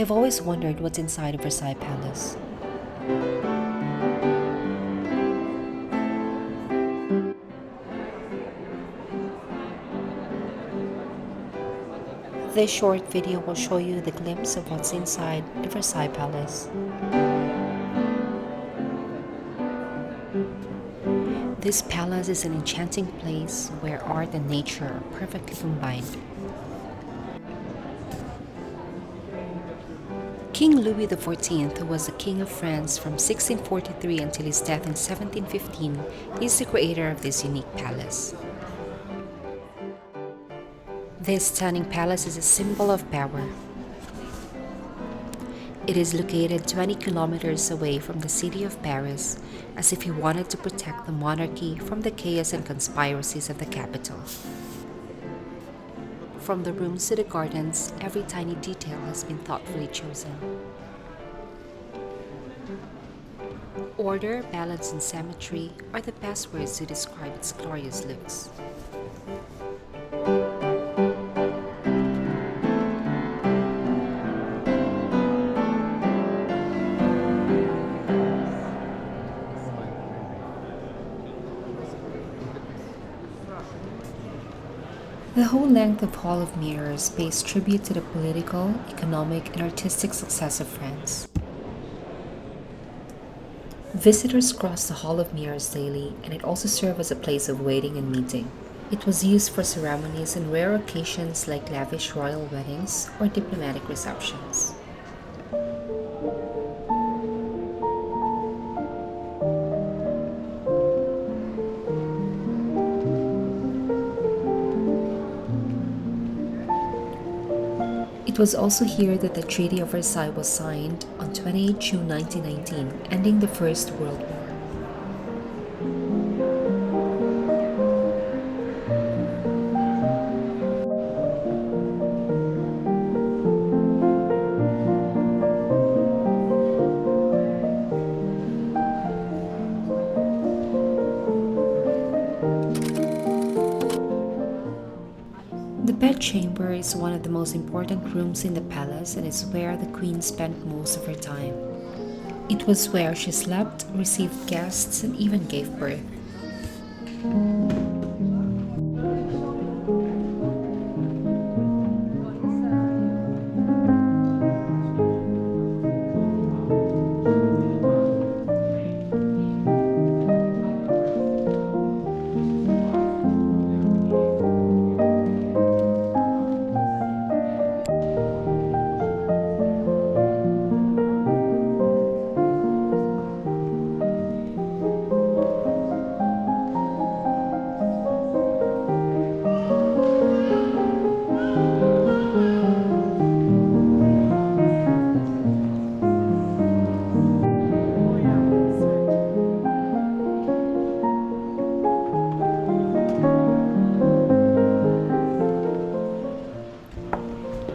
I've always wondered what's inside of Versailles Palace. This short video will show you the glimpse of what's inside the Versailles Palace. This palace is an enchanting place where art and nature are perfectly combined. King Louis XIV, who was the King of France from 1643 until his death in 1715, is the creator of this unique palace. This stunning palace is a symbol of power. It is located 20 kilometers away from the city of Paris, as if he wanted to protect the monarchy from the chaos and conspiracies of the capital. From the rooms to the gardens, every tiny detail has been thoughtfully chosen. Order, balance, and symmetry are the best words to describe its glorious looks. The whole length of Hall of Mirrors pays tribute to the political, economic, and artistic success of France. Visitors cross the Hall of Mirrors daily, and it also serves as a place of waiting and meeting. It was used for ceremonies and rare occasions like lavish royal weddings or diplomatic receptions. It was also here that the Treaty of Versailles was signed on 28 June 1919, ending the First World War. The bedchamber is one of the most important rooms in the palace and is where the queen spent most of her time. It was where she slept, received guests, and even gave birth.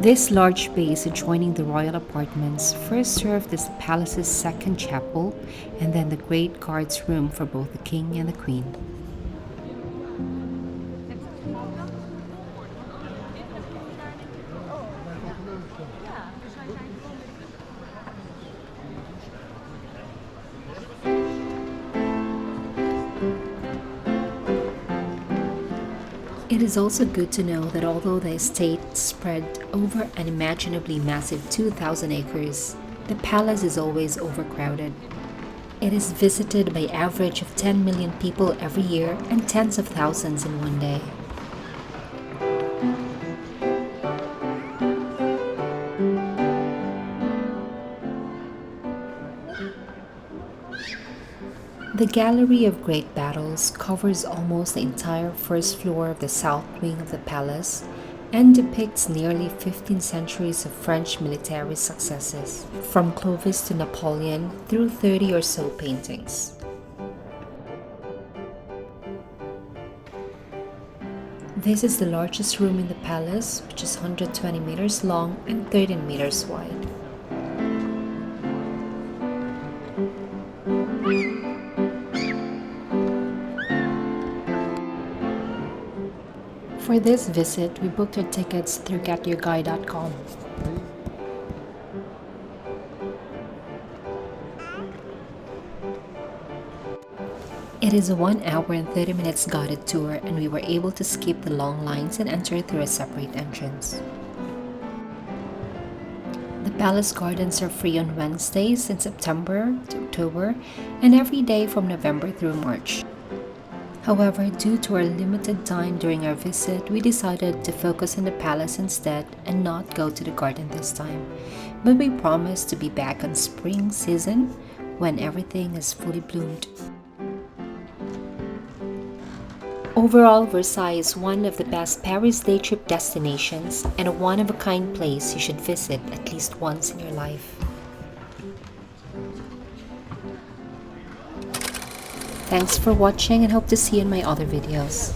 This large base adjoining the royal apartments first served as the palace's second chapel and then the great guards room for both the king and the queen. It is also good to know that although the estate spread over an unimaginably massive 2,000 acres, the palace is always overcrowded. It is visited by average of 10 million people every year and tens of thousands in one day. The Gallery of Great Battles covers almost the entire first floor of the south wing of the palace and depicts nearly 15 centuries of French military successes, from Clovis to Napoleon, through 30 or so paintings. This is the largest room in the palace, which is 120 meters long and 13 meters wide. For this visit, we booked our tickets through getyourguide.com. It is a 1 hour and 30 minutes guided tour, and we were able to skip the long lines and enter through a separate entrance. The palace gardens are free on Wednesdays in September to October and every day from November through March. However, due to our limited time during our visit, we decided to focus on the palace instead and not go to the garden this time. But we promise to be back on spring season when everything is fully bloomed. Overall, Versailles is one of the best Paris day trip destinations and a one-of-a-kind place you should visit at least once in your life. Thanks for watching and hope to see you in my other videos.